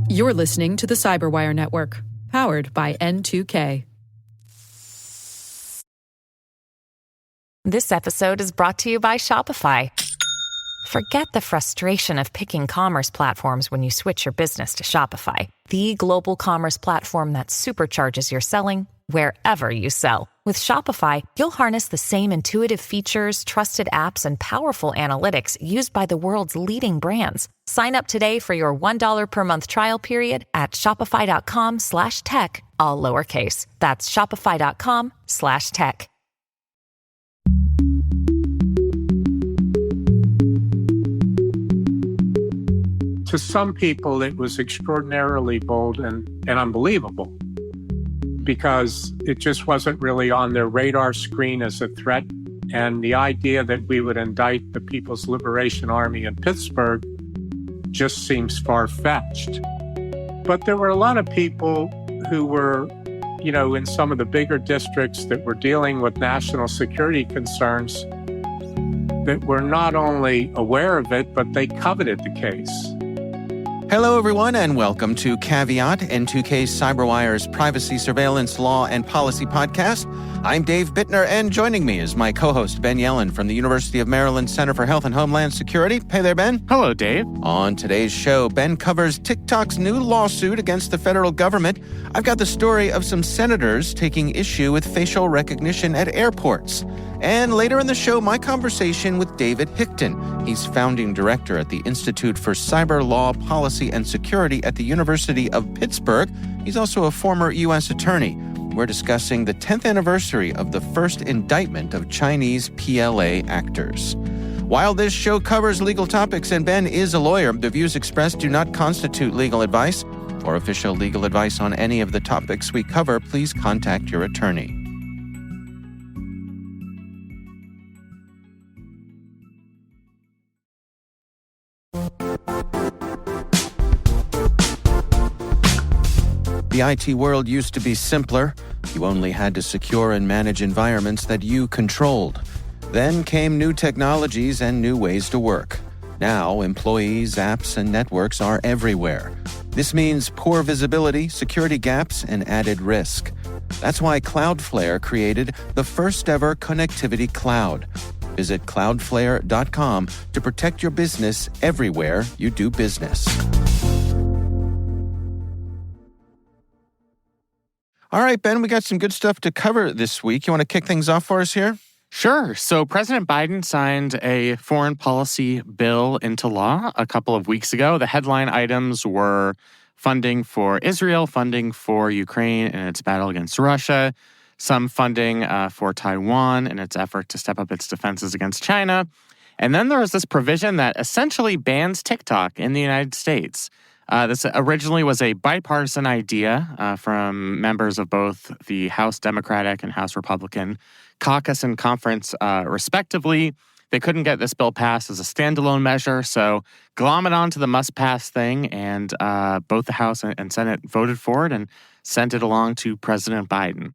You're listening to the Cyberwire Network, powered by N2K. This episode is brought to you by Shopify. Forget the frustration of picking commerce platforms when you switch your business to Shopify, the global commerce platform that supercharges your selling wherever you sell. With Shopify, you'll harness the same intuitive features, trusted apps, and powerful analytics used by the world's leading brands. Sign up today for your $1 per month trial period at shopify.com/tech, all lowercase. That's shopify.com/tech. To some people, it was extraordinarily bold and unbelievable because it just wasn't really on their radar screen as a threat. And the idea that we would indict the People's Liberation Army in Pittsburgh just seems far-fetched. But there were a lot of people who were, in some of the bigger districts that were dealing with national security concerns that were not only aware of it, but they coveted the case. Hello, everyone, and welcome to Caveat, N2K's CyberWire's privacy, surveillance, law, and policy podcast. I'm Dave Bittner, and joining me is my co-host, Ben Yellen from the University of Maryland Center for Health and Homeland Security. Hey there, Ben. Hello, Dave. On today's show, Ben covers TikTok's new lawsuit against the federal government. I've got the story of some senators taking issue with facial recognition at airports. And later in the show, my conversation with David Hickton. He's founding director at the Institute for Cyber Law, Policy, and Security at the University of Pittsburgh. He's also a former U.S. attorney. We're discussing the 10th anniversary of the first indictment of Chinese PLA actors. While this show covers legal topics and Ben is a lawyer, the views expressed do not constitute legal advice. For official legal advice on any of the topics we cover, please contact your attorney. The IT world used to be simpler. You only had to secure and manage environments that you controlled. Then came new technologies and new ways to work. Now, employees, apps, and networks are everywhere. This means poor visibility, security gaps, and added risk. That's why Cloudflare created the first-ever connectivity cloud. Visit cloudflare.com to protect your business everywhere you do business. All right, Ben, we got some good stuff to cover this week. You want to kick things off for us here? Sure. So President Biden signed a foreign policy bill into law a couple of weeks ago. The headline items were funding for Israel, funding for Ukraine in its battle against Russia, some funding for Taiwan in its effort to step up its defenses against China. And then there was this provision that essentially bans TikTok in the United States. This originally was a bipartisan idea from members of both the House Democratic and House Republican caucus and conference, respectively. They couldn't get this bill passed as a standalone measure, so glom it onto the must-pass thing, and both the House and Senate voted for it and sent it along to President Biden.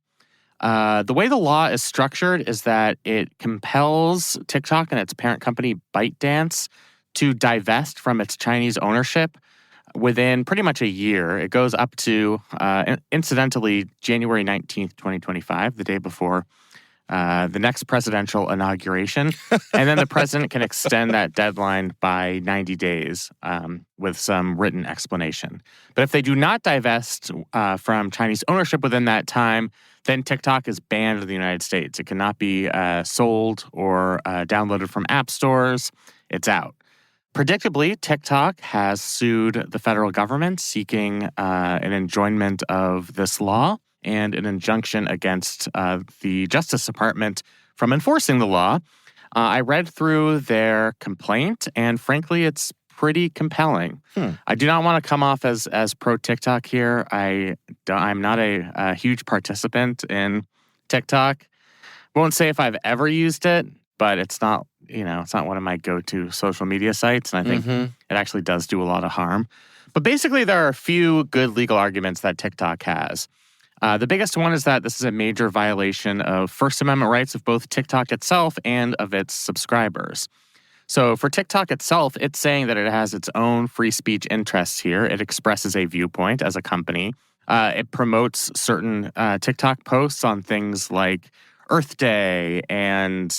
The way the law is structured is that it compels TikTok and its parent company ByteDance to divest from its Chinese ownership within pretty much a year. It goes up to, incidentally, January 19th, 2025, the day before the next presidential inauguration. And then the president can extend that deadline by 90 days with some written explanation. But if they do not divest from Chinese ownership within that time, then TikTok is banned in the United States. It cannot be sold or downloaded from app stores. It's out. Predictably, TikTok has sued the federal government seeking an enjoinment of this law and an injunction against the Justice Department from enforcing the law. I read through their complaint, and frankly, it's pretty compelling. I do not want to come off as pro-TikTok here. I'm not a huge participant in TikTok. Won't say if I've ever used it, but it's not one of my go-to social media sites, and I think it actually does do a lot of harm. But basically, there are a few good legal arguments that TikTok has. The biggest one is that this is a major violation of First Amendment rights of both TikTok itself and of its subscribers. So for TikTok itself, it's saying that it has its own free speech interests here. It expresses a viewpoint as a company. It promotes certain TikTok posts on things like Earth Day and,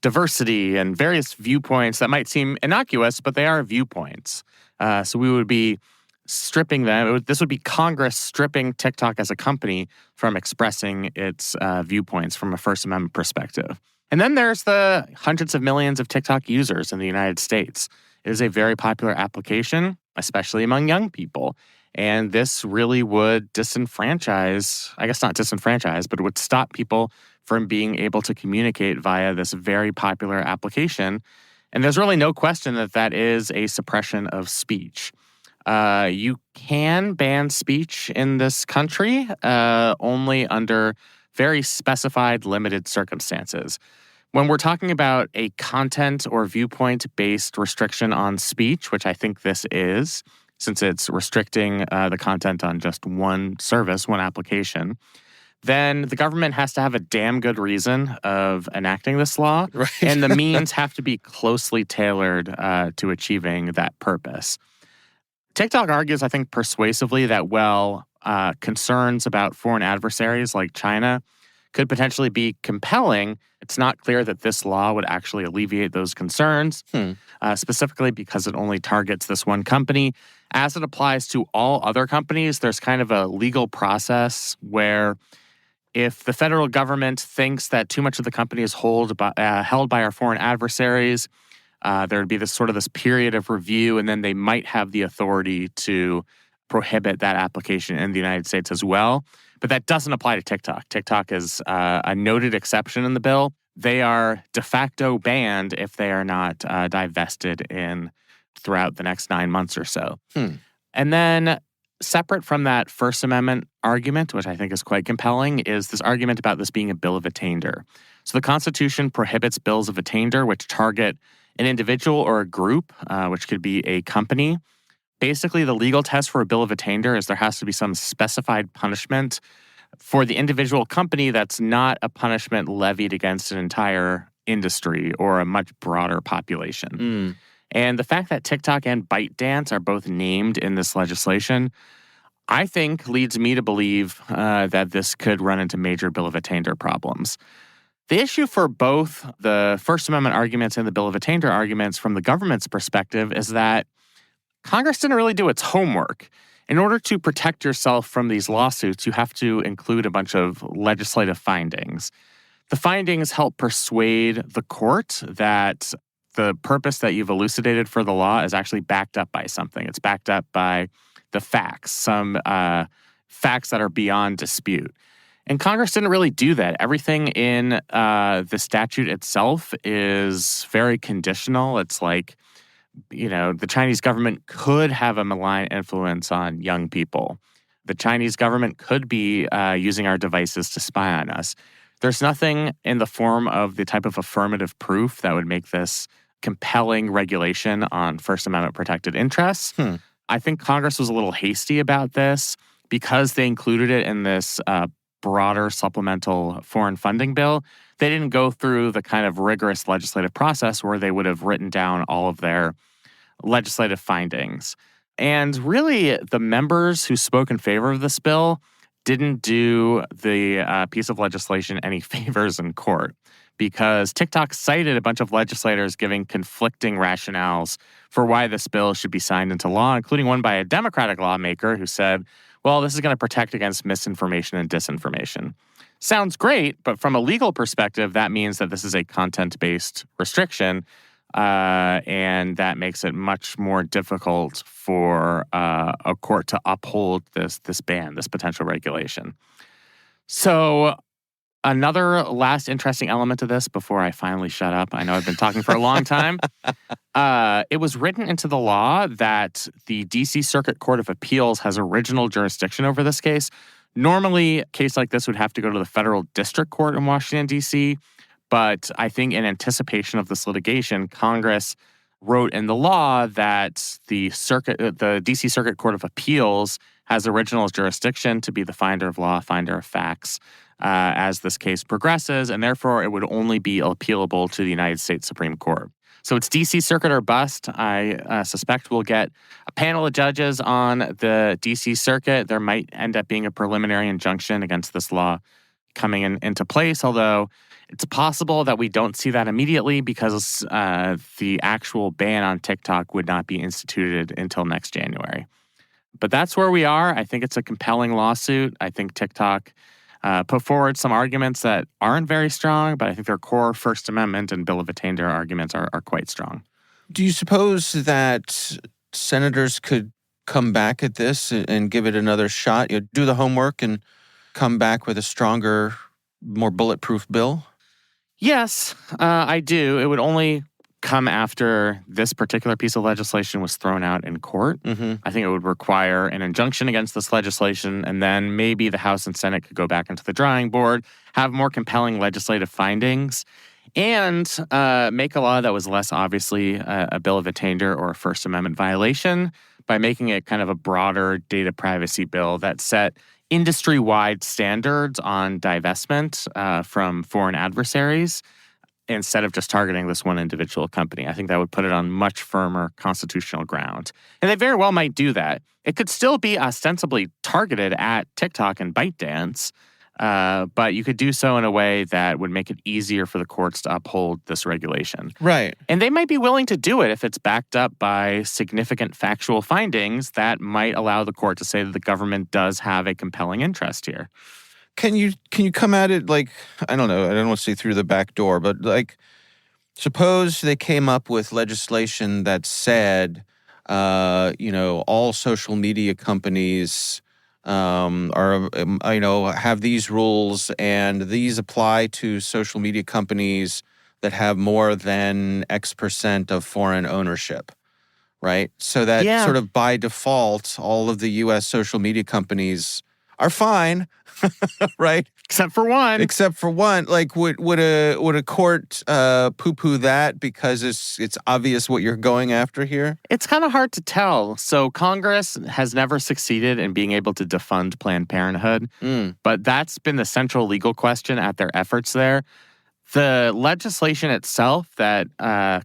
diversity and various viewpoints that might seem innocuous, but they are viewpoints. So we would be stripping them. This would be Congress stripping TikTok as a company from expressing its viewpoints from a First Amendment perspective. And then there's the hundreds of millions of TikTok users in the United States. It is a very popular application, especially among young people. And this really would but it would stop people from being able to communicate via this very popular application. And there's really no question that that is a suppression of speech. You can ban speech in this country only under very specified, limited circumstances. When we're talking about a content or viewpoint-based restriction on speech, which I think this is, since it's restricting the content on just one service, one application, then the government has to have a damn good reason of enacting this law, Right. and the means have to be closely tailored to achieving that purpose. TikTok argues, I think, persuasively that, concerns about foreign adversaries like China could potentially be compelling. It's not clear that this law would actually alleviate those concerns, specifically because it only targets this one company. As it applies to all other companies, there's kind of a legal process where if the federal government thinks that too much of the company is held by our foreign adversaries, there would be this period of review, and then they might have the authority to prohibit that application in the United States as well. But that doesn't apply to TikTok. TikTok is a noted exception in the bill. They are de facto banned if they are not divested throughout the next 9 months or so. And then separate from that First Amendment argument, which I think is quite compelling, is this argument about this being a bill of attainder. So the Constitution prohibits bills of attainder which target an individual or a group, which could be a company. Basically, the legal test for a bill of attainder is there has to be some specified punishment for the individual company that's not a punishment levied against an entire industry or a much broader population. And the fact that TikTok and ByteDance are both named in this legislation, I think leads me to believe that this could run into major bill of attainder problems. The issue for both the First Amendment arguments and the bill of attainder arguments from the government's perspective is that Congress didn't really do its homework. In order to protect yourself from these lawsuits, you have to include a bunch of legislative findings. The findings help persuade the court that the purpose that you've elucidated for the law is actually backed up by something. It's backed up by the facts, some facts that are beyond dispute. And Congress didn't really do that. Everything in the statute itself is very conditional. It's like, the Chinese government could have a malign influence on young people. The Chinese government could be using our devices to spy on us. There's nothing in the form of the type of affirmative proof that would make this compelling regulation on First Amendment protected interests. I think Congress was a little hasty about this because they included it in this broader supplemental foreign funding bill. They didn't go through the kind of rigorous legislative process where they would have written down all of their legislative findings. And really, the members who spoke in favor of this bill didn't do the piece of legislation any favors in court because TikTok cited a bunch of legislators giving conflicting rationales for why this bill should be signed into law, including one by a Democratic lawmaker who said, well, this is going to protect against misinformation and disinformation. Sounds great, but from a legal perspective, that means that this is a content-based restriction, and that makes it much more difficult for a court to uphold this ban, this potential regulation. So another last interesting element to this before I finally shut up. I know I've been talking for a long time. It was written into the law that the D.C. Circuit Court of Appeals has original jurisdiction over this case. Normally, a case like this would have to go to the federal district court in Washington, D.C., but I think in anticipation of this litigation, Congress wrote in the law that the D.C. Circuit Court of Appeals has original jurisdiction to be the finder of law, finder of facts as this case progresses, and therefore it would only be appealable to the United States Supreme Court. So it's D.C. Circuit or bust. I suspect we'll get a panel of judges on the D.C. Circuit. There might end up being a preliminary injunction against this law coming into place, although it's possible that we don't see that immediately because the actual ban on TikTok would not be instituted until next January. But that's where we are. I think it's a compelling lawsuit. I think TikTok put forward some arguments that aren't very strong, but I think their core First Amendment and Bill of Attainder arguments are quite strong. Do you suppose that senators could come back at this and give it another shot? Do the homework and come back with a stronger, more bulletproof bill? Yes, I do. It would only come after this particular piece of legislation was thrown out in court. Mm-hmm. I think it would require an injunction against this legislation, and then maybe the House and Senate could go back into the drawing board, have more compelling legislative findings, and make a law that was less obviously a Bill of Attainder or a First Amendment violation by making it kind of a broader data privacy bill that set industry-wide standards on divestment from foreign adversaries instead of just targeting this one individual company. I think that would put it on much firmer constitutional ground. And they very well might do that. It could still be ostensibly targeted at TikTok and ByteDance, but you could do so in a way that would make it easier for the courts to uphold this regulation. Right. And they might be willing to do it if it's backed up by significant factual findings that might allow the court to say that the government does have a compelling interest here. Can you come at it like, I don't know, I don't want to say through the back door, but like, suppose they came up with legislation that said, all social media companies have these rules, and these apply to social media companies that have more than X percent of foreign ownership, right? So that sort of by default, all of the U.S. social media companies are fine, right? Except for one. Like, would a court poo-poo that because it's obvious what you're going after here? It's kind of hard to tell. So Congress has never succeeded in being able to defund Planned Parenthood, but that's been the central legal question at their efforts there. The legislation itself that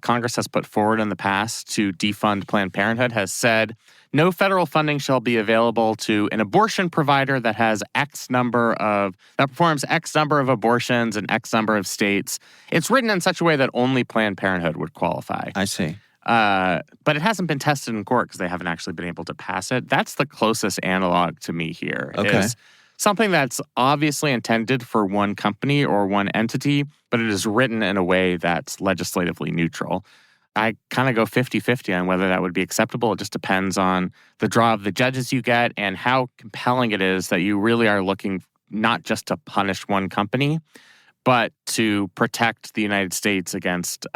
Congress has put forward in the past to defund Planned Parenthood has said no federal funding shall be available to an abortion provider that has performs X number of abortions in X number of states. It's written in such a way that only Planned Parenthood would qualify. I see. But it hasn't been tested in court because they haven't actually been able to pass it. That's the closest analog to me here. Okay. Is something that's obviously intended for one company or one entity, but it is written in a way that's legislatively neutral. I kind of go 50-50 on whether that would be acceptable. It just depends on the draw of the judges you get and how compelling it is that you really are looking not just to punish one company, but to protect the United States against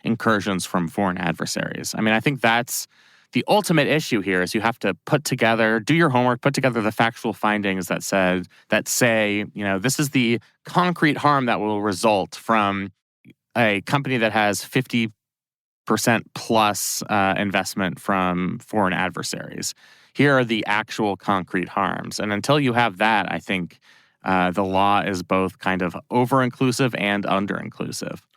incursions from foreign adversaries. I mean, I think that's the ultimate issue here is you have to do your homework, put together the factual findings that say, this is the concrete harm that will result from a company that has 50% plus investment from foreign adversaries. Here are the actual concrete harms. And until you have that, I think the law is both kind of over-inclusive and under-inclusive.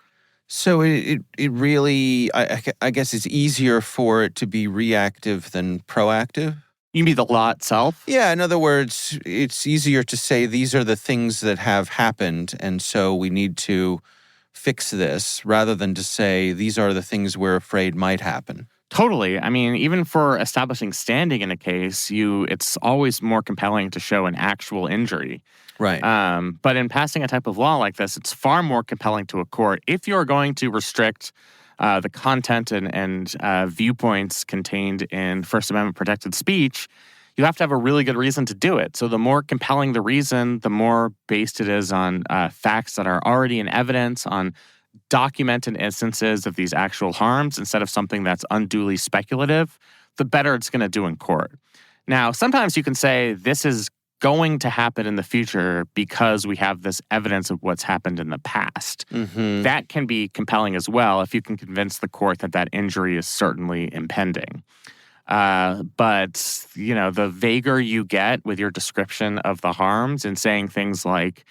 So it really, I guess it's easier for it to be reactive than proactive? You mean the law itself? Yeah, in other words, it's easier to say these are the things that have happened, and so we need to fix this, rather than to say these are the things we're afraid might happen. Totally. I mean, even for establishing standing in a case, it's always more compelling to show an actual injury. Right. But in passing a type of law like this, it's far more compelling to a court. If you're going to restrict the content and viewpoints contained in First Amendment protected speech, you have to have a really good reason to do it. So the more compelling the reason, the more based it is on facts that are already in evidence, on documented instances of these actual harms instead of something that's unduly speculative, the better it's going to do in court. Now, sometimes you can say this is going to happen in the future because we have this evidence of what's happened in the past. Mm-hmm. That can be compelling as well if you can convince the court that that injury is certainly impending. But, the vaguer you get with your description of the harms and saying things like,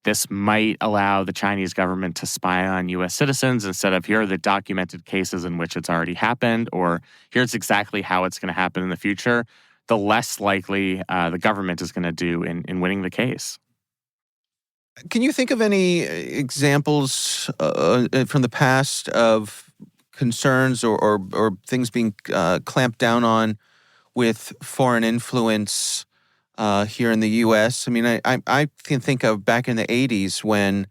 this might allow the Chinese government to spy on U.S. citizens instead of here are the documented cases in which it's already happened, or here's exactly how it's going to happen in the future, the less likely the government is going to do in winning the case. Can you think of any examples from the past of concerns or things being clamped down on with foreign influence here in the U.S.? I mean, I can think of back in the 80s when,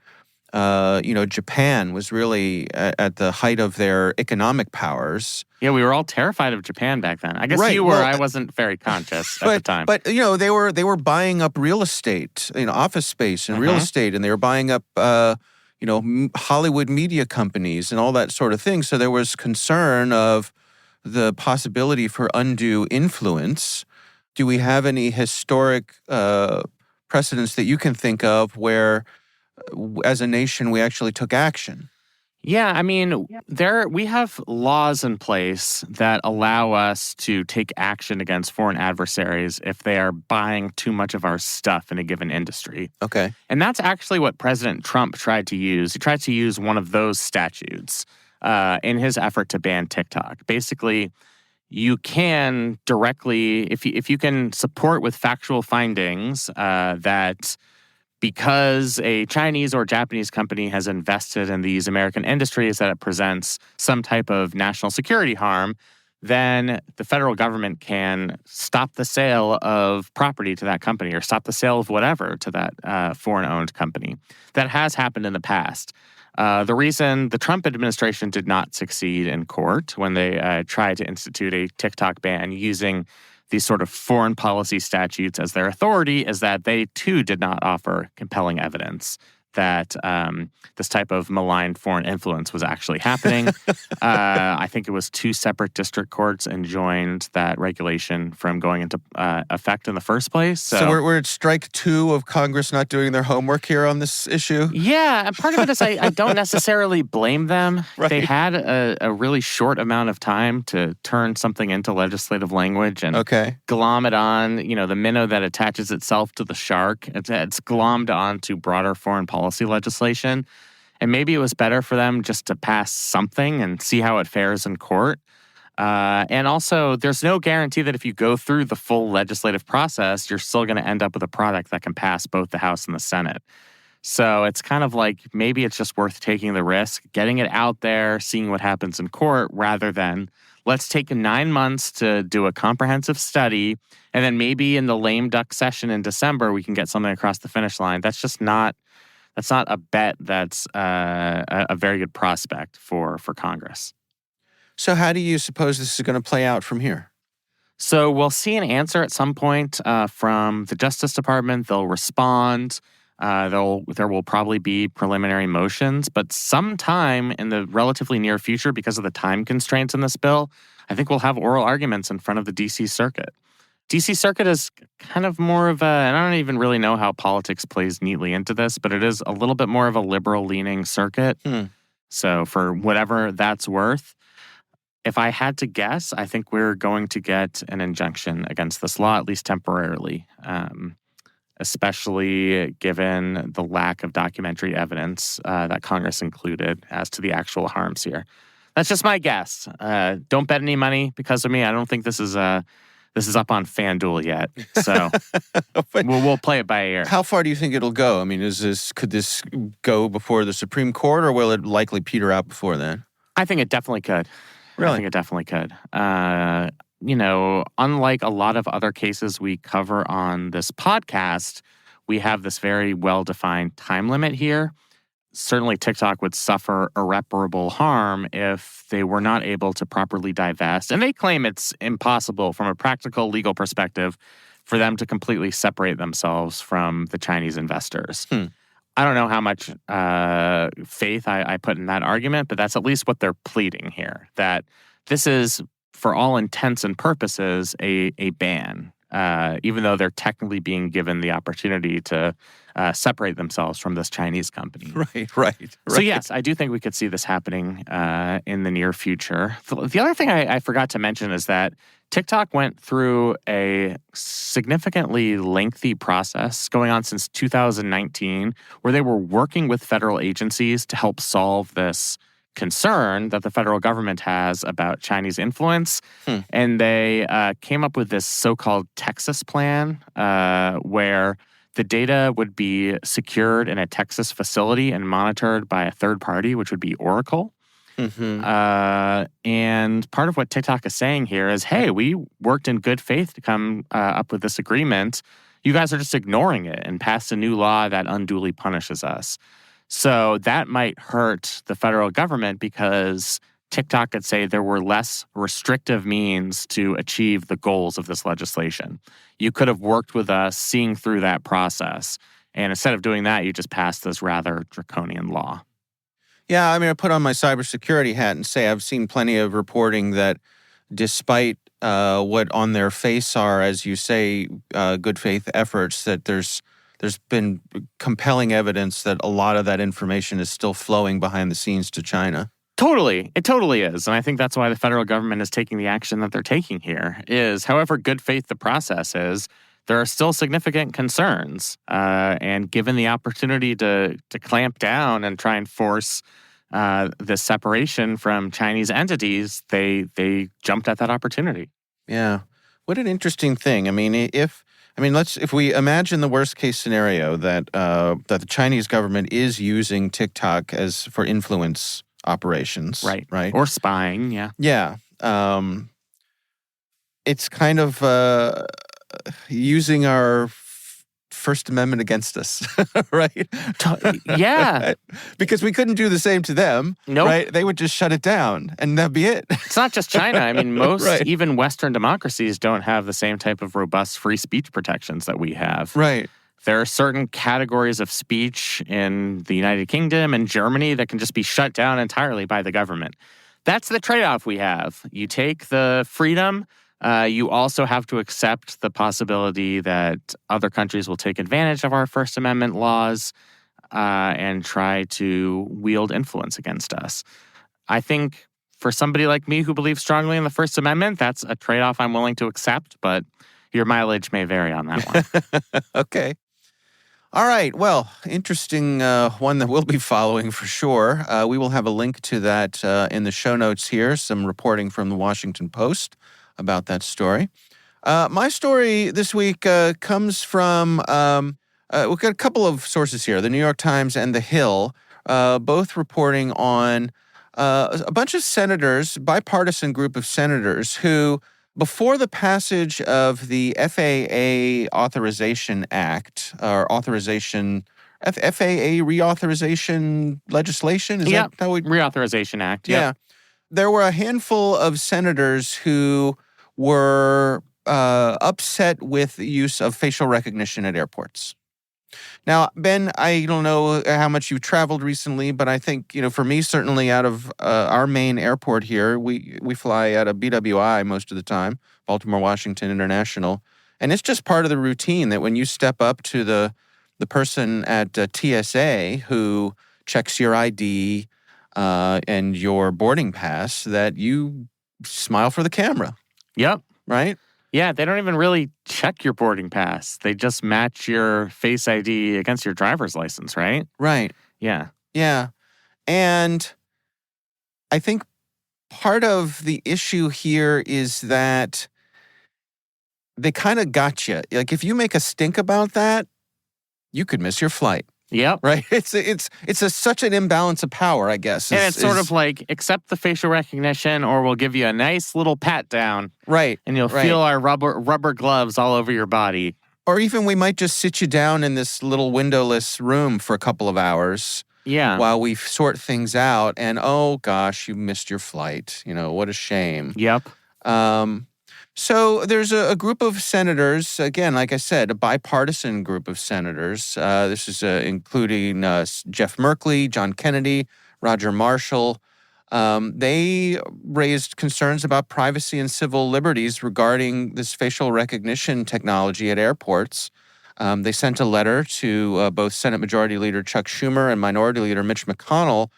Japan was really at the height of their economic powers. Yeah, we were all terrified of Japan back then. I guess Right, you were. well, I wasn't very conscious at the time. But they were buying up real estate, office space and real estate, and they were buying up Hollywood media companies and all that sort of thing. So there was concern of the possibility for undue influence. Do we have any historic precedents that you can think of where, as a nation, we actually took action? Yeah, I mean, we have laws in place that allow us to take action against foreign adversaries if they are buying too much of our stuff in a given industry. Okay. And that's actually what President Trump tried to use. He tried to use one of those statutes in his effort to ban TikTok. Basically, you can directly, if you can support with factual findings that because a Chinese or Japanese company has invested in these American industries that it presents some type of national security harm, then the federal government can stop the sale of property to that company or stop the sale of whatever to that foreign-owned company. That has happened in the past. The reason the Trump administration did not succeed in court when they tried to institute a TikTok ban using these sort of foreign policy statutes as their authority is that they, too, did not offer compelling evidence that this type of malign foreign influence was actually happening. I think it was 2 separate district courts enjoined that regulation from going into effect in the first place. So we're at strike 2 of Congress not doing their homework here on this issue? Yeah, part of it is I don't necessarily blame them. Right. They had a really short amount of time to turn something into legislative language and glom it on. The minnow that attaches itself to the shark, it's glommed on to broader foreign policy legislation. And maybe it was better for them just to pass something and see how it fares in court. And also, there's no guarantee that if you go through the full legislative process, you're still going to end up with a product that can pass both the House and the Senate. So it's kind of like maybe it's just worth taking the risk, getting it out there, seeing what happens in court, rather than let's take 9 months to do a comprehensive study, and then maybe in the lame duck session in December, we can get something across the finish line. That's not a bet that's a very good prospect for Congress. So how do you suppose this is going to play out from here? So we'll see an answer at some point from the Justice Department. They'll respond. There will probably be preliminary motions, but sometime in the relatively near future, because of the time constraints in this bill, I think we'll have oral arguments in front of the D.C. Circuit. D.C. Circuit is kind of more of and I don't even really know how politics plays neatly into this, but it is a little bit more of a liberal-leaning circuit. So for whatever that's worth, if I had to guess, I think we're going to get an injunction against this law, at least temporarily, especially given the lack of documentary evidence that Congress included as to the actual harms here. That's just my guess. Don't bet any money because of me. I don't think this is up on FanDuel yet, so we'll play it by ear. How far do you think it'll go? I mean, could this go before the Supreme Court, or will it likely peter out before then? I think it definitely could. Really? I think it definitely could. Unlike a lot of other cases we cover on this podcast, we have this very well-defined time limit here. Certainly TikTok would suffer irreparable harm if they were not able to properly divest. And they claim it's impossible from a practical legal perspective for them to completely separate themselves from the Chinese investors. I don't know how much faith I put in that argument, but that's at least what they're pleading here, that this is, for all intents and purposes, a ban. even though they're technically being given the opportunity to separate themselves from this Chinese company. Right. So yes, I do think we could see this happening in the near future. The other thing I forgot to mention is that TikTok went through a significantly lengthy process going on since 2019, where they were working with federal agencies to help solve this concern that the federal government has about Chinese influence. And they came up with this so-called Texas plan, where the data would be secured in a Texas facility and monitored by a third party, which would be Oracle. And part of what TikTok is saying here is, hey, we worked in good faith to come up with this agreement. You guys are just ignoring it and passed a new law that unduly punishes us. So that might hurt the federal government because TikTok could say there were less restrictive means to achieve the goals of this legislation. You could have worked with us seeing through that process. And instead of doing that, you just passed this rather draconian law. Yeah, I mean, I put on my cybersecurity hat and say I've seen plenty of reporting that despite what on their face are, as you say, good faith efforts, that there's been compelling evidence that a lot of that information is still flowing behind the scenes to China. Totally. It totally is. And I think that's why the federal government is taking the action that they're taking here is, however good faith the process is, there are still significant concerns. And given the opportunity to clamp down and try and force the separation from Chinese entities, they jumped at that opportunity. Yeah. What an interesting thing. I mean, if we imagine the worst case scenario that the Chinese government is using TikTok as for influence operations. Right. Or spying, yeah. Yeah. It's kind of using our First Amendment against us, right? Yeah. Because we couldn't do the same to them, right? They would just shut it down and that'd be it. It's not just China. I mean, most even Western democracies don't have the same type of robust free speech protections that we have. Right. There are certain categories of speech in the United Kingdom and Germany that can just be shut down entirely by the government. That's the trade-off we have. You take the freedom. You also have to accept the possibility that other countries will take advantage of our First Amendment laws and try to wield influence against us. I think for somebody like me who believes strongly in the First Amendment, that's a trade-off I'm willing to accept, but your mileage may vary on that one. Okay. All right. Well, interesting one that we'll be following for sure. We will have a link to that in the show notes here, some reporting from the Washington Post about that story. My story this week comes from, we've got a couple of sources here, the New York Times and The Hill, both reporting on a bunch of senators, bipartisan group of senators who, before the passage of the FAA Authorization Act, or FAA reauthorization legislation? Is that how we... Reauthorization Act, yeah. There were a handful of senators who were upset with the use of facial recognition at airports. Now, Ben, I don't know how much you've traveled recently, but I think, for me, certainly out of our main airport here, we fly out of BWI most of the time, Baltimore Washington International, and it's just part of the routine that when you step up to the person at TSA who checks your ID and your boarding pass, that you smile for the camera. Yep. Right? Yeah, they don't even really check your boarding pass. They just match your Face ID against your driver's license, right? Right. Yeah. Yeah. And I think part of the issue here is that they kind of got you. Like, if you make a stink about that, you could miss your flight. Yep. Right? It's such an imbalance of power, I guess. And it's sort of like, accept the facial recognition or we'll give you a nice little pat down. Right. And you'll feel our rubber gloves all over your body. Or even we might just sit you down in this little windowless room for a couple of hours. Yeah. While we sort things out. And, oh, gosh, you missed your flight. What a shame. Yep. So there's a group of senators, again, like I said, a bipartisan group of senators. This is including Jeff Merkley, John Kennedy, Roger Marshall, They raised concerns about privacy and civil liberties regarding this facial recognition technology at airports. They sent a letter to both Senate Majority Leader Chuck Schumer and Minority Leader Mitch McConnell,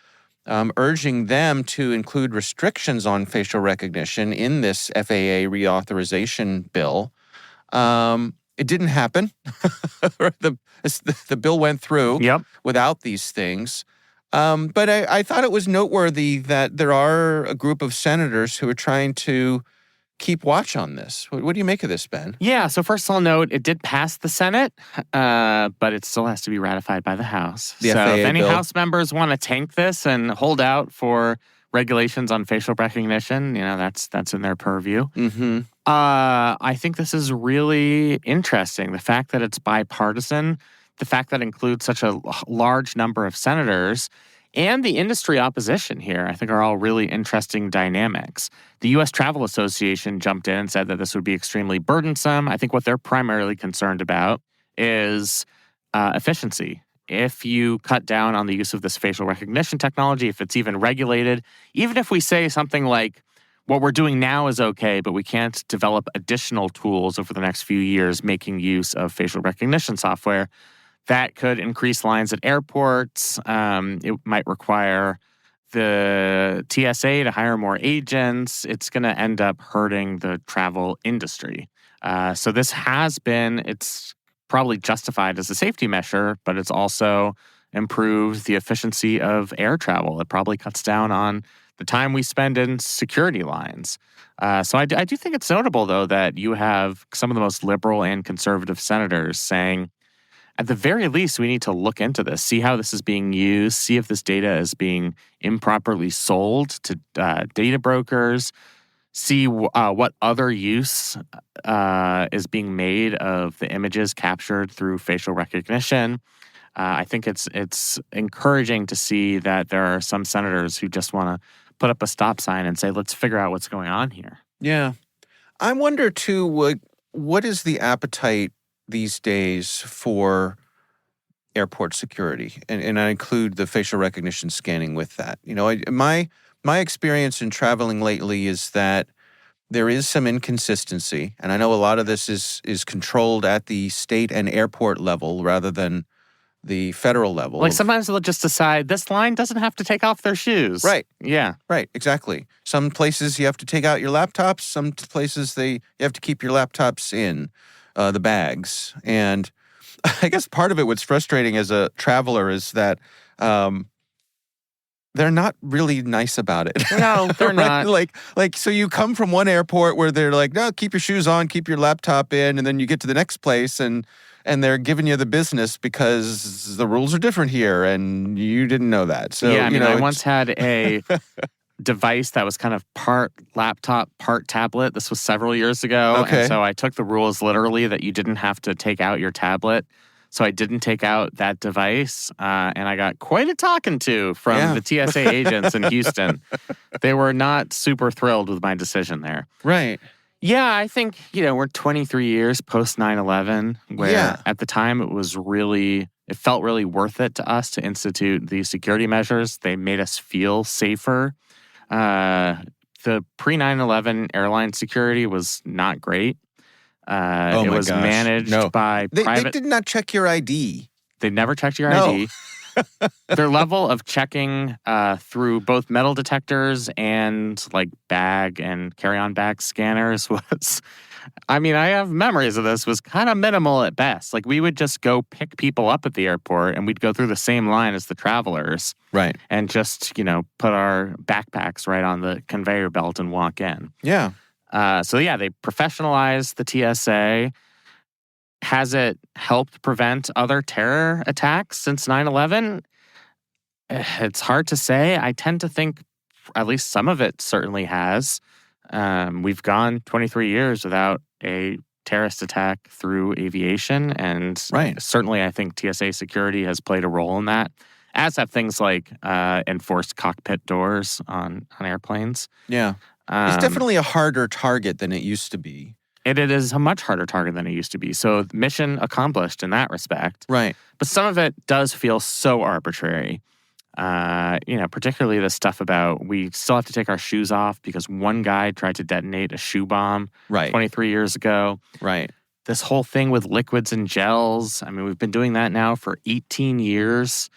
urging them to include restrictions on facial recognition in this FAA reauthorization bill. It didn't happen. The bill went through without these things. But I thought it was noteworthy that there are a group of senators who are trying to keep watch on this. What do you make of this, Ben? Yeah, so first I'll note it did pass the Senate, but it still has to be ratified by the House. The so FAA if any bill. House members want to tank this and hold out for regulations on facial recognition, that's in their purview. Mm-hmm. I think this is really interesting. The fact that it's bipartisan, the fact that it includes such a large number of senators, and the industry opposition here, I think, are all really interesting dynamics. The U.S. Travel Association jumped in and said that this would be extremely burdensome. I think what they're primarily concerned about is efficiency. If you cut down on the use of this facial recognition technology, if it's even regulated, even if we say something like, what we're doing now is okay, but we can't develop additional tools over the next few years making use of facial recognition software, that could increase lines at airports. It might require the TSA to hire more agents. It's going to end up hurting the travel industry. So this it's probably justified as a safety measure, but it's also improved the efficiency of air travel. It probably cuts down on the time we spend in security lines. So I do think it's notable, though, that you have some of the most liberal and conservative senators saying, at the very least, we need to look into this, see how this is being used, see if this data is being improperly sold to data brokers, see what other use is being made of the images captured through facial recognition. I think it's encouraging to see that there are some senators who just want to put up a stop sign and say, let's figure out what's going on here. Yeah. I wonder, too, what is the appetite these days for airport security, and I include the facial recognition scanning with that. My experience in traveling lately is that there is some inconsistency, and I know a lot of this is controlled at the state and airport level rather than the federal level. Like sometimes they'll just decide this line doesn't have to take off their shoes. Right. Yeah. Right. Exactly. Some places you have to take out your laptops. Some places you have to keep your laptops in the bags. And I guess part of it, what's frustrating as a traveler is that they're not really nice about it. No, they're right? not. Like, so you come from one airport where they're like, no, keep your shoes on, keep your laptop in, and then you get to the next place and they're giving you the business because the rules are different here and you didn't know that. So yeah, I once had a device that was kind of part laptop, part tablet. This was several years ago. Okay. And so I took the rules literally that you didn't have to take out your tablet. So I didn't take out that device. And I got quite a talking to from the TSA agents in Houston. They were not super thrilled with my decision there. Right. Yeah, I think, we're 23 years post 9/11, where at the time it felt really worth it to us to institute these security measures. They made us feel safer. The pre-9/11 airline security was not great. It was managed by private... They did not check your ID. They never checked your ID. Their level of checking through both metal detectors and like bag and carry-on bag scanners was... I have memories of this, was kind of minimal at best. Like, we would just go pick people up at the airport and we'd go through the same line as the travelers. Right. And just, put our backpacks right on the conveyor belt and walk in. Yeah. They professionalized the TSA. Has it helped prevent other terror attacks since 9/11? It's hard to say. I tend to think at least some of it certainly has. We've gone 23 years without a terrorist attack through aviation, and certainly I think TSA security has played a role in that, as have things like enforced cockpit doors on airplanes. Yeah. It's definitely a harder target than it used to be. It is a much harder target than it used to be. So mission accomplished in that respect. Right. But some of it does feel so arbitrary. Particularly the stuff about we still have to take our shoes off because one guy tried to detonate a shoe bomb 23 years ago. Right. This whole thing with liquids and gels. I mean, we've been doing that now for 18 years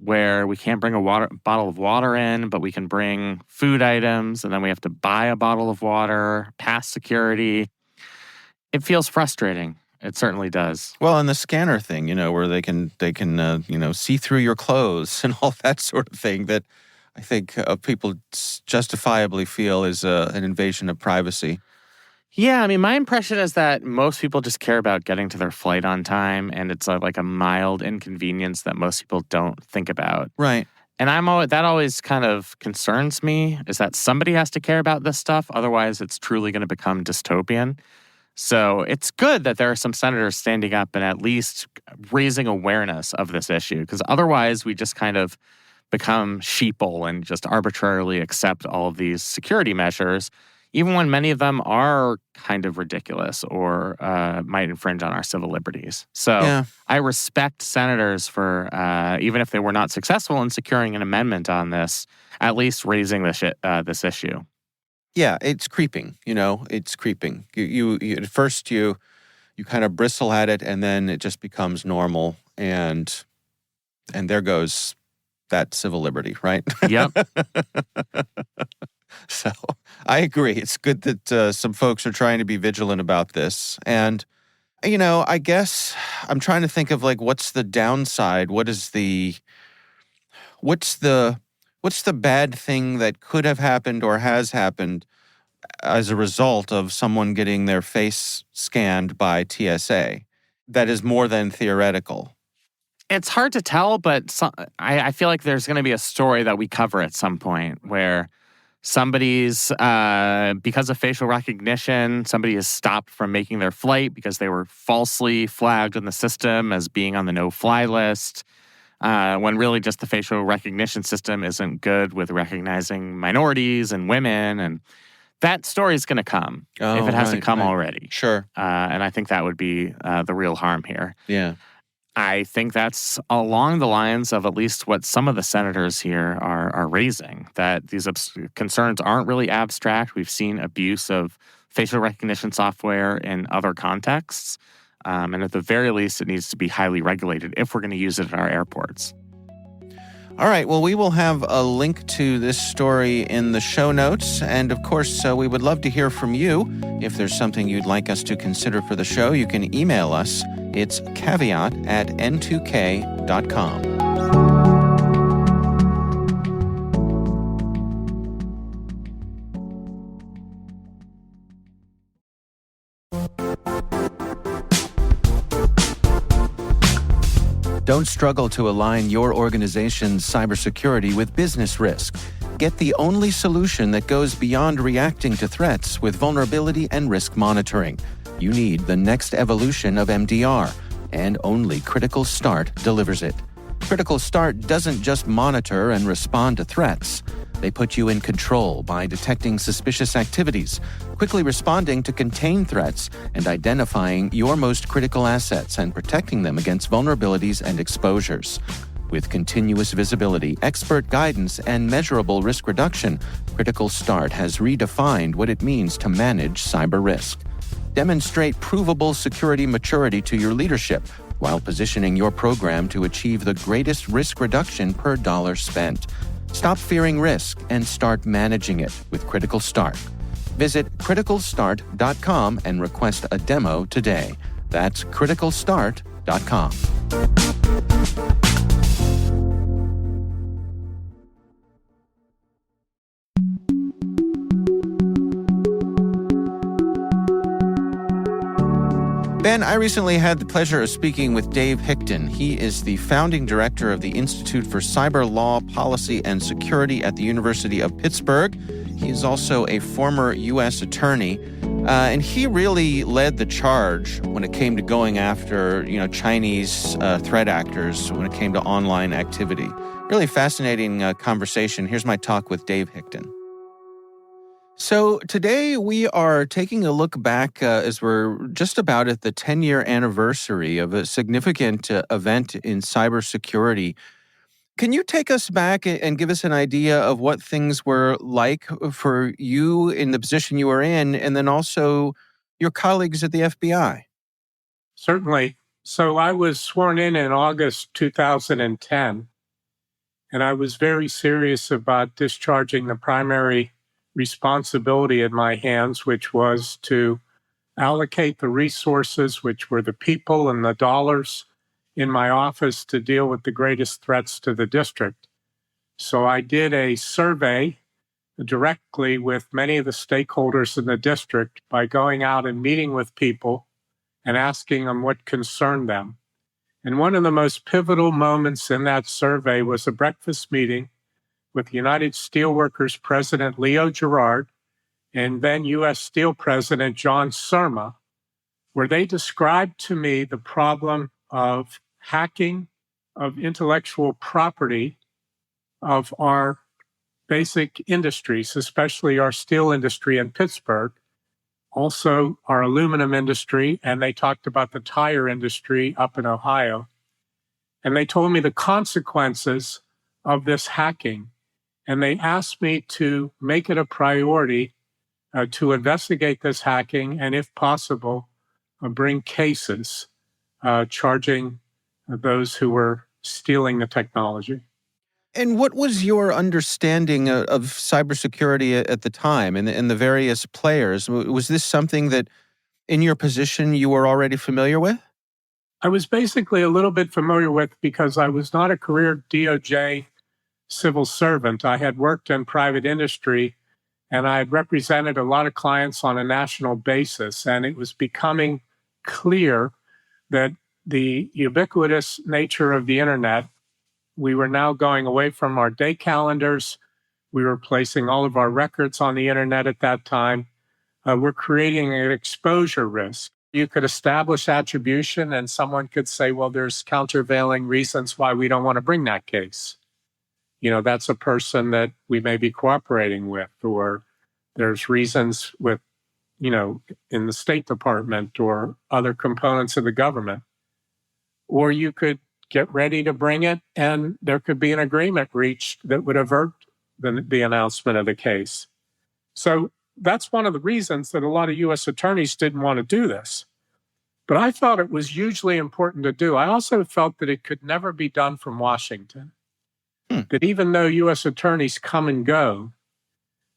where we can't bring a bottle of water in, but we can bring food items, and then we have to buy a bottle of water, past security. It feels frustrating. It certainly does. Well, and the scanner thing, where they can see through your clothes and all that sort of thing that I think people justifiably feel is an invasion of privacy. Yeah, I mean, my impression is that most people just care about getting to their flight on time, and it's like a mild inconvenience that most people don't think about. Right. And that always kind of concerns me, is that somebody has to care about this stuff. Otherwise, it's truly going to become dystopian. So it's good that there are some senators standing up and at least raising awareness of this issue, because otherwise we just kind of become sheeple and just arbitrarily accept all of these security measures, even when many of them are kind of ridiculous or might infringe on our civil liberties. So I respect senators for, even if they were not successful in securing an amendment on this, at least raising this issue. Yeah, it's creeping, it's creeping. You at first you kind of bristle at it, and then it just becomes normal, and there goes that civil liberty, right? Yep. So I agree. It's good that some folks are trying to be vigilant about this. And, I guess I'm trying to think of what's the downside? What's the bad thing that could have happened or has happened as a result of someone getting their face scanned by TSA that is more than theoretical? It's hard to tell, but I feel like there's going to be a story that we cover at some point where somebody's, because of facial recognition, somebody is stopped from making their flight because they were falsely flagged in the system as being on the no-fly list, when really just the facial recognition system isn't good with recognizing minorities and women. And that story is going to come if it hasn't come already. Sure. And I think that would be the real harm here. Yeah. I think that's along the lines of at least what some of the senators here are raising, that these concerns aren't really abstract. We've seen abuse of facial recognition software in other contexts. And at the very least, it needs to be highly regulated if we're going to use it at our airports. All right. Well, we will have a link to this story in the show notes. And of course, we would love to hear from you. If there's something you'd like us to consider for the show, you can email us. It's caveat@n2k.com. Don't struggle to align your organization's cybersecurity with business risk. Get the only solution that goes beyond reacting to threats with vulnerability and risk monitoring. You need the next evolution of MDR, and only Critical Start delivers it. Critical Start doesn't just monitor and respond to threats. They put you in control by detecting suspicious activities, quickly responding to contain threats, and identifying your most critical assets and protecting them against vulnerabilities and exposures. With continuous visibility, expert guidance, and measurable risk reduction, Critical Start has redefined what it means to manage cyber risk. Demonstrate provable security maturity to your leadership while positioning your program to achieve the greatest risk reduction per dollar spent. Stop fearing risk and start managing it with Critical Start. Visit criticalstart.com and request a demo today. That's criticalstart.com. Ben, I recently had the pleasure of speaking with Dave Hickton. He is the founding director of the Institute for Cyber Law, Policy, and Security at the University of Pittsburgh. He is also a former U.S. attorney, and he really led the charge when it came to going after, Chinese threat actors when it came to online activity. Really fascinating conversation. Here's my talk with Dave Hickton. So today we are taking a look back as we're just about at the 10-year anniversary of a significant event in cybersecurity. Can you take us back and give us an idea of what things were like for you in the position you were in, and then also your colleagues at the FBI? Certainly. So I was sworn in August 2010, and I was very serious about discharging the primary responsibility in my hands, which was to allocate the resources, which were the people and the dollars in my office, to deal with the greatest threats to the district. So I did a survey directly with many of the stakeholders in the district by going out and meeting with people and asking them what concerned them. And one of the most pivotal moments in that survey was a breakfast meeting with United Steelworkers President Leo Gerard and then U.S. Steel President John Surma, where they described to me the problem of hacking of intellectual property of our basic industries, especially our steel industry in Pittsburgh, also our aluminum industry, and they talked about the tire industry up in Ohio. And they told me the consequences of this hacking. And they asked me to make it a priority to investigate this hacking and, if possible, bring cases charging those who were stealing the technology. And what was your understanding of cybersecurity at the time and the various players? Was this something that in your position you were already familiar with? I was basically a little bit familiar with because I was not a career DOJ civil servant. I had worked in private industry and I had represented a lot of clients on a national basis. And it was becoming clear that the ubiquitous nature of the internet, we were now going away from our day calendars. We were placing all of our records on the internet at that time. We're creating an exposure risk. You could establish attribution and someone could say, well, there's countervailing reasons why we don't want to bring that case. You know, that's a person that we may be cooperating with, or there's reasons with, you know, in the State Department or other components of the government. Or you could get ready to bring it and there could be an agreement reached that would avert the announcement of the case. So that's one of the reasons that a lot of U.S. attorneys didn't want to do this. But I thought it was hugely important to do. I also felt that it could never be done from Washington. That even though U.S. attorneys come and go,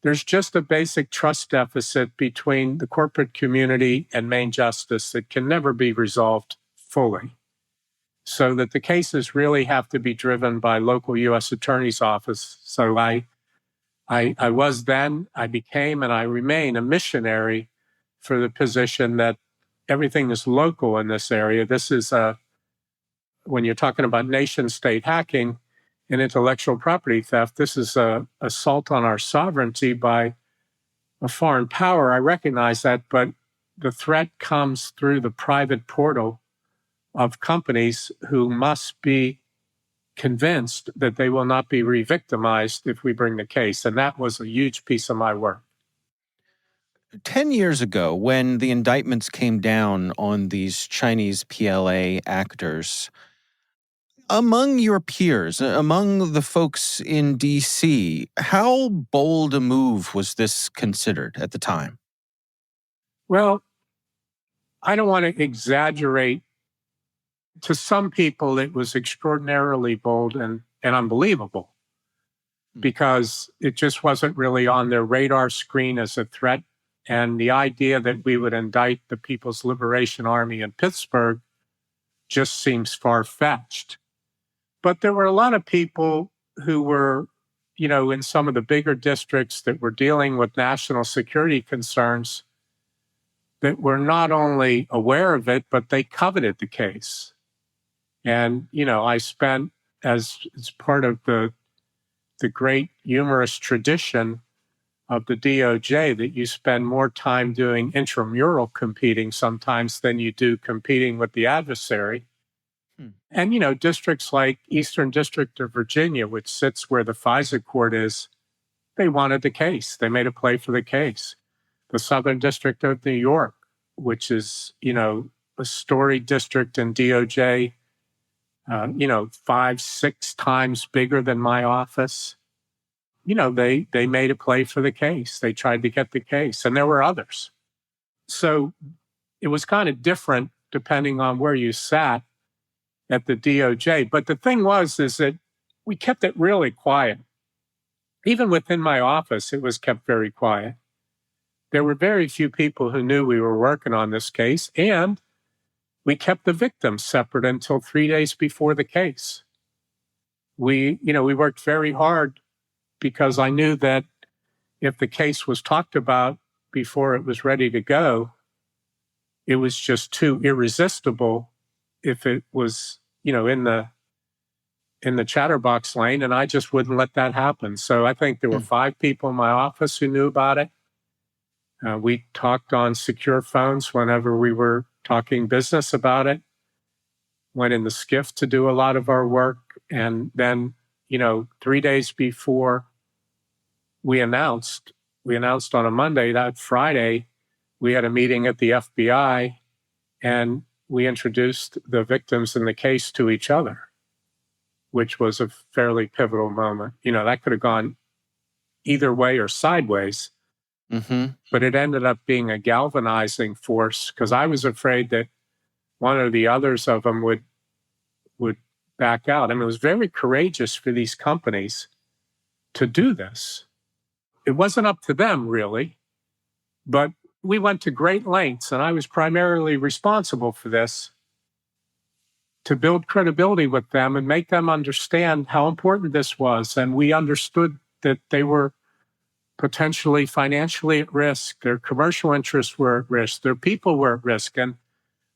there's just a basic trust deficit between the corporate community and Main justice that can never be resolved fully. So that the cases really have to be driven by local U.S. attorney's office. So I was then, I became, and I remain a missionary for the position that everything is local in this area. This is, when you're talking about nation-state hacking and intellectual property theft, this is an assault on our sovereignty by a foreign power. I recognize that, but the threat comes through the private portal of companies who must be convinced that they will not be re-victimized if we bring the case. And that was a huge piece of my work. 10 years ago, when the indictments came down on these Chinese PLA actors, among your peers, among the folks in D.C., how bold a move was this considered at the time? Well, I don't want to exaggerate. To some people, it was extraordinarily bold and unbelievable because it just wasn't really on their radar screen as a threat. And the idea that we would indict the People's Liberation Army in Pittsburgh just seems far-fetched. But there were a lot of people who were, you know, in some of the bigger districts that were dealing with national security concerns that were not only aware of it, but they coveted the case. And, you know, I spent, as part of the great humorous tradition of the DOJ, that you spend more time doing intramural competing sometimes than you do competing with the adversary. And, you know, districts like Eastern District of Virginia, which sits where the FISA court is, they wanted the case. They made a play for the case. The Southern District of New York, which is, you know, a storied district in DOJ 5, 6 times bigger than my office. They made a play for the case. They tried to get the case, and there were others. So it was kind of different depending on where you sat at the DOJ. But the thing is that we kept it really quiet. Even within my office, it was kept very quiet. There were very few people who knew we were working on this case, and we kept the victims separate until 3 days before the case. We worked very hard because I knew that if the case was talked about before it was ready to go, it was just too irresistible if it was, in the chatterbox lane, and I just wouldn't let that happen. So I think there were 5 people in my office who knew about it. We talked on secure phones whenever we were talking business about it. Went in the skiff to do a lot of our work. And then, 3 days before we announced on a Monday, that Friday, we had a meeting at the FBI and we introduced the victims in the case to each other, which was a fairly pivotal moment. That could have gone either way or sideways. But it ended up being a galvanizing force because I was afraid that one or the others of them would back out. I mean, it was very courageous for these companies to do this. It wasn't up to them, really, but we went to great lengths, and I was primarily responsible for this, to build credibility with them and make them understand how important this was. And we understood that they were potentially financially at risk, their commercial interests were at risk, their people were at risk. And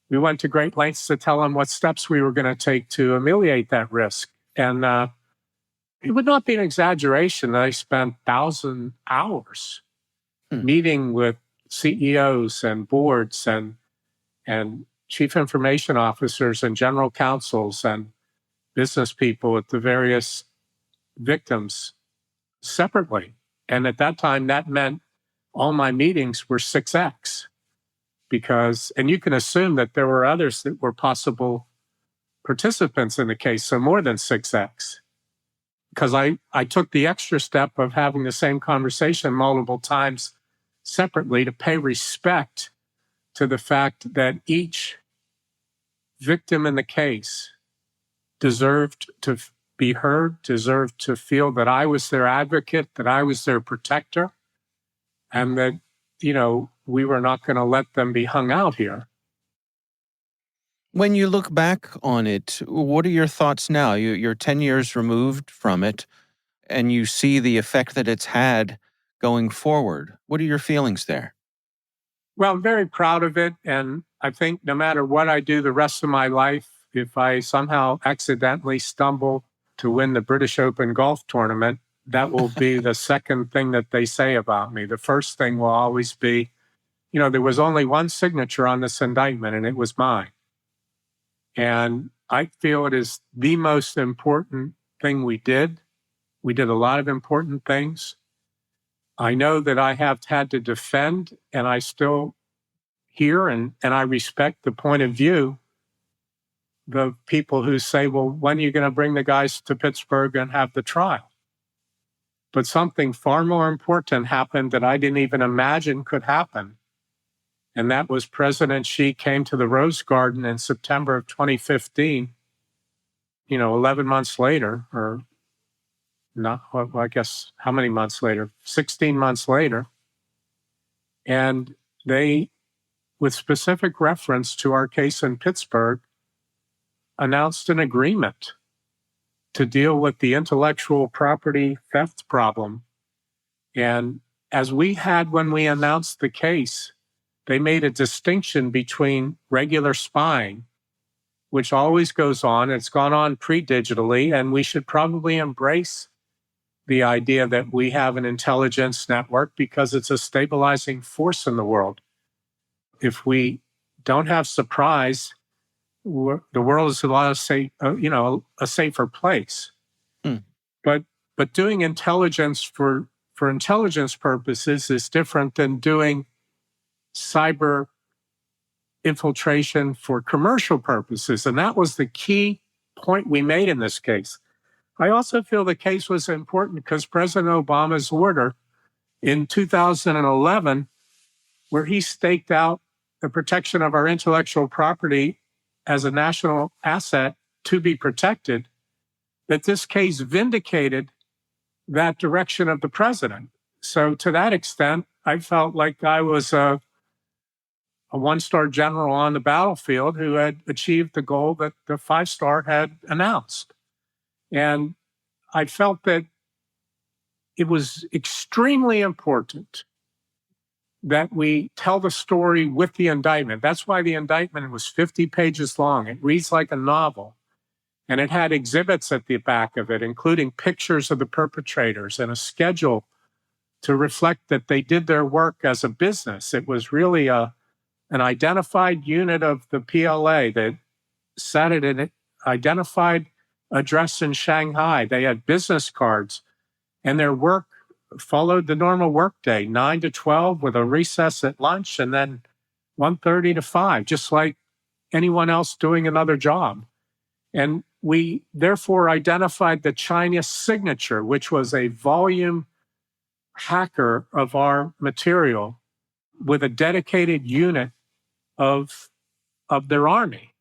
we went to great lengths to tell them what steps we were going to take to ameliorate that risk. And it would not be an exaggeration that I spent 1,000 hours meeting with CEOs and boards and chief information officers and general counsels and business people at the various victims separately. And at that time, that meant all my meetings were 6X and you can assume that there were others that were possible participants in the case, so more than 6X. Because I took the extra step of having the same conversation multiple times separately to pay respect to the fact that each victim in the case deserved to be heard, deserved to feel that I was their advocate, that I was their protector, and that, we were not going to let them be hung out here. When you look back on it, what are your thoughts now? You're 10 years removed from it, and you see the effect that it's had going forward. What are your feelings there? Well, I'm very proud of it, and I think no matter what I do the rest of my life, if I somehow accidentally stumble to win the British Open golf tournament, that will be the second thing that they say about me. The first thing will always be, there was only one signature on this indictment, and it was mine. And I feel it is the most important thing we did. We did a lot of important things. I know that I have had to defend, and I still hear and I respect the point of view, the people who say, well, when are you going to bring the guys to Pittsburgh and have the trial? But something far more important happened that I didn't even imagine could happen. And that was President Xi came to the Rose Garden in September of 2015, 11 months later, or not, well, I guess, how many months later? 16 months later. And they, with specific reference to our case in Pittsburgh, announced an agreement to deal with the intellectual property theft problem. And as we had when we announced the case, they made a distinction between regular spying, which always goes on. It's gone on pre-digitally, and we should probably embrace the idea that we have an intelligence network because it's a stabilizing force in the world. If we don't have surprise, the world is a safer place. But doing intelligence for intelligence purposes is different than doing cyber infiltration for commercial purposes. And that was the key point we made in this case. I also feel the case was important because President Obama's order in 2011, where he staked out the protection of our intellectual property as a national asset to be protected, that this case vindicated that direction of the president. So to that extent, I felt like I was a one-star general on the battlefield who had achieved the goal that the five-star had announced. And I felt that it was extremely important that we tell the story with the indictment. That's why the indictment was 50 pages long. It reads like a novel. And it had exhibits at the back of it, including pictures of the perpetrators and a schedule to reflect that they did their work as a business. It was really an identified unit of the PLA that sat at an identified address in Shanghai. They had business cards, and their work followed the normal workday, 9 to 12 with a recess at lunch, and then 1:30 to 5, just like anyone else doing another job. And we therefore identified the China signature, which was a volume hacker of our material with a dedicated unit of their army.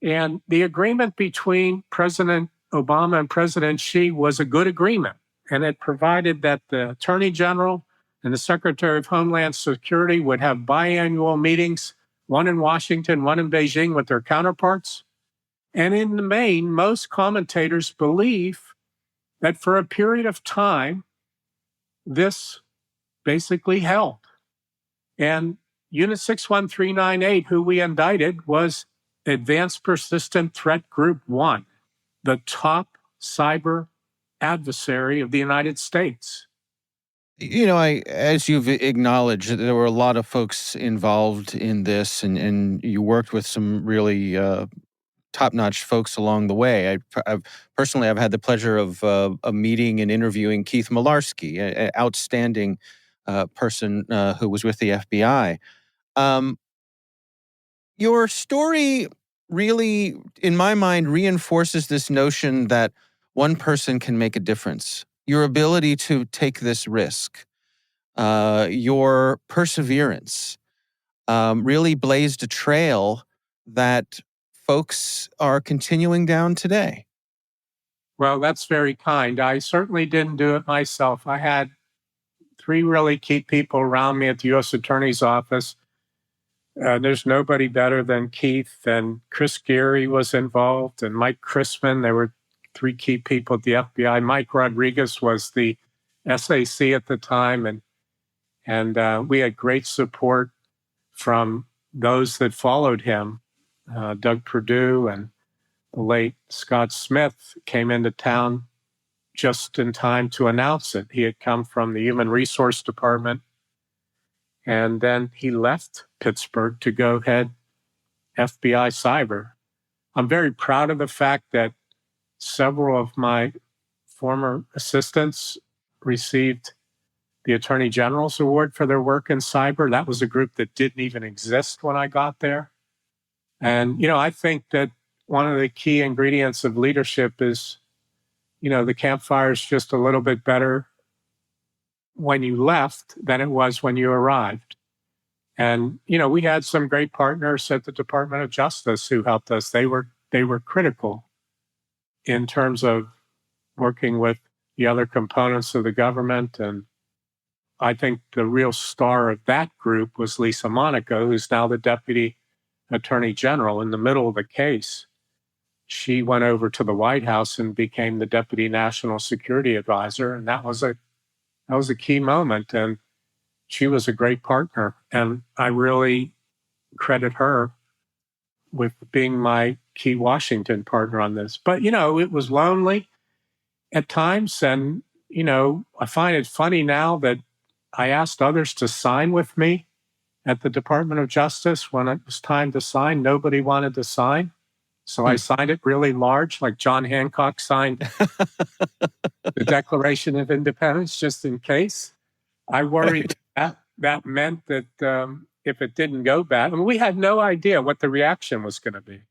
And the agreement between President Obama and President Xi was a good agreement. And it provided that the Attorney General and the Secretary of Homeland Security would have biannual meetings, one in Washington, one in Beijing with their counterparts. And in the main, most commentators believe that for a period of time, this basically held. And Unit 61398, who we indicted, was Advanced Persistent Threat Group 1, the top cyber adversary of the United States. You know, as you've acknowledged, there were a lot of folks involved in this, and you worked with some really top-notch folks along the way. I've personally had the pleasure of meeting and interviewing Keith Malarski, an outstanding person who was with the FBI. Your story really, in my mind, reinforces this notion that one person can make a difference. Your ability to take this risk, your perseverance, really blazed a trail that folks are continuing down today. Well, that's very kind. I certainly didn't do it myself. I had 3 really key people around me at the U.S. Attorney's Office. There's nobody better than Keith, and Chris Geary was involved, and Mike Chrisman. There were 3 key people at the FBI. Mike Rodriguez was the SAC at the time, and we had great support from those that followed him. Doug Perdue and the late Scott Smith came into town just in time to announce it. He had come from the Human Resource Department, and then he left Pittsburgh to go head FBI Cyber. I'm very proud of the fact that several of my former assistants received the Attorney General's Award for their work in cyber. That was a group that didn't even exist when I got there. And, I think that one of the key ingredients of leadership is, the campfire's just a little bit better when you left than it was when you arrived. And, we had some great partners at the Department of Justice who helped us. They were critical in terms of working with the other components of the government. And I think the real star of that group was Lisa Monaco, who's now the Deputy Attorney General. In the middle of the case, she went over to the White House and became the Deputy National Security Advisor. And that was a key moment. And she was a great partner. And I really credit her with being my key Washington partner on this. But, it was lonely at times. And, I find it funny now that I asked others to sign with me at the Department of Justice. When it was time to sign, nobody wanted to sign. So I signed it really large, like John Hancock signed the Declaration of Independence, just in case. I worried that meant that if it didn't go bad, we had no idea what the reaction was going to be.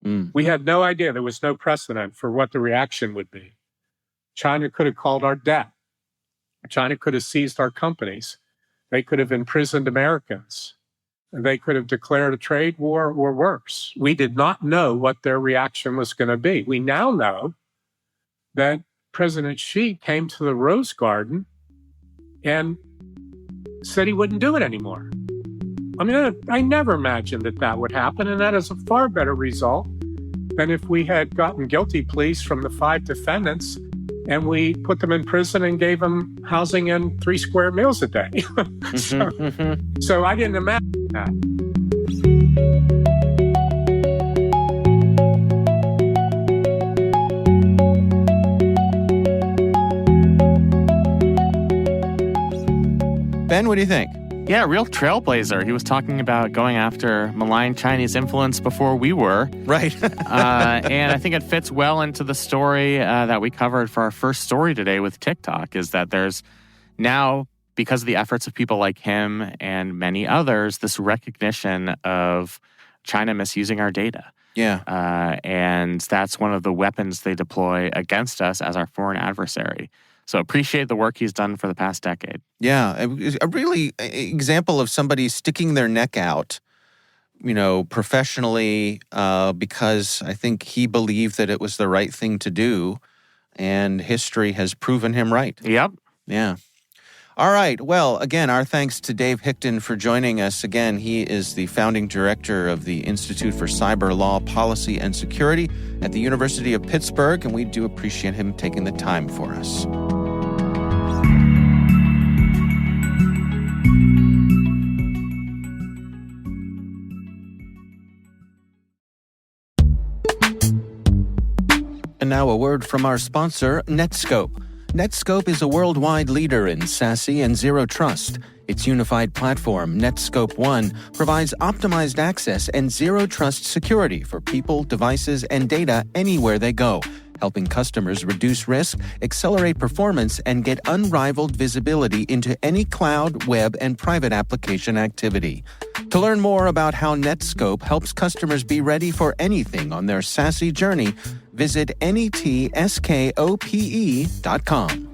We had no idea. There was no precedent for what the reaction would be. China could have called our debt. China could have seized our companies. They could have imprisoned Americans. They could have declared a trade war or worse. We did not know what their reaction was going to be. We now know that President Xi came to the Rose Garden and said he wouldn't do it anymore. I mean, I never imagined that would happen, and that is a far better result than if we had gotten guilty pleas from the 5 defendants and we put them in prison and gave them housing and 3 square meals a day. So I didn't imagine that. Ben, what do you think? Yeah, real trailblazer. He was talking about going after malign Chinese influence before we were. Right. And I think it fits well into the story that we covered for our first story today with TikTok, is that there's now, because of the efforts of people like him and many others, this recognition of China misusing our data. Yeah. And that's one of the weapons they deploy against us as our foreign adversary. So appreciate the work he's done for the past decade. Yeah, a really example of somebody sticking their neck out, professionally, because I think he believed that it was the right thing to do, and history has proven him right. Yep. Yeah. All right. Well, again, our thanks to Dave Hickton for joining us. Again, he is the founding director of the Institute for Cyber Law, Policy, and Security at the University of Pittsburgh, and we do appreciate him taking the time for us. And now a word from our sponsor, Netskope. Netskope is a worldwide leader in SASE and Zero Trust. Its unified platform, Netskope One, provides optimized access and Zero Trust security for people, devices, and data anywhere they go, helping customers reduce risk, accelerate performance, and get unrivaled visibility into any cloud, web, and private application activity. To learn more about how Netskope helps customers be ready for anything on their SASE journey, visit netskope.com.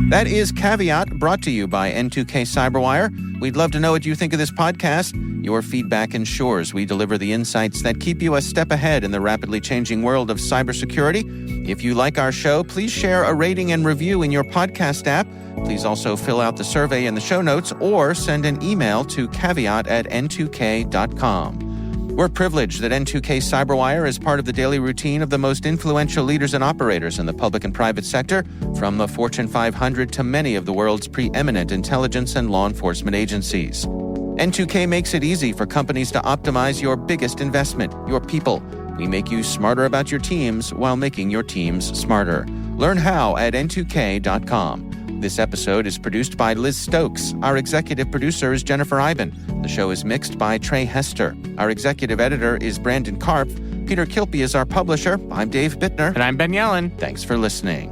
That is Caveat, brought to you by N2K Cyberwire. We'd love to know what you think of this podcast. Your feedback ensures we deliver the insights that keep you a step ahead in the rapidly changing world of cybersecurity. If you like our show, please share a rating and review in your podcast app. Please also fill out the survey in the show notes or send an email to caveat@n2k.com. We're privileged that N2K Cyberwire is part of the daily routine of the most influential leaders and operators in the public and private sector, from the Fortune 500 to many of the world's preeminent intelligence and law enforcement agencies. N2K makes it easy for companies to optimize your biggest investment, your people. We make you smarter about your teams while making your teams smarter. Learn how at n2k.com. This episode is produced by Liz Stokes. Our executive producer is Jennifer Iben. The show is mixed by Trey Hester. Our executive editor is Brandon Karpf. Peter Kilpie is our publisher. I'm Dave Bittner. And I'm Ben Yellen. Thanks for listening.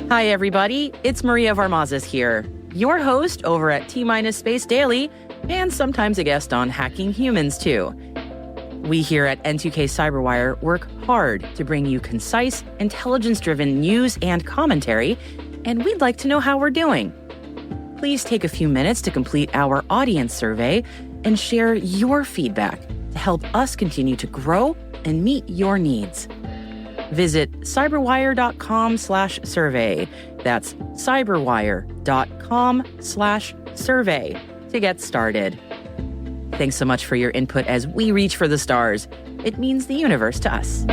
Hi, everybody. It's Maria Varmazes here, your host over at T-Minus Space Daily, and sometimes a guest on Hacking Humans, too. We here at N2K Cyberwire work hard to bring you concise, intelligence-driven news and commentary, and we'd like to know how we're doing. Please take a few minutes to complete our audience survey and share your feedback to help us continue to grow and meet your needs. Visit cyberwire.com/survey. That's cyberwire.com/survey to get started. Thanks so much for your input as we reach for the stars. It means the universe to us.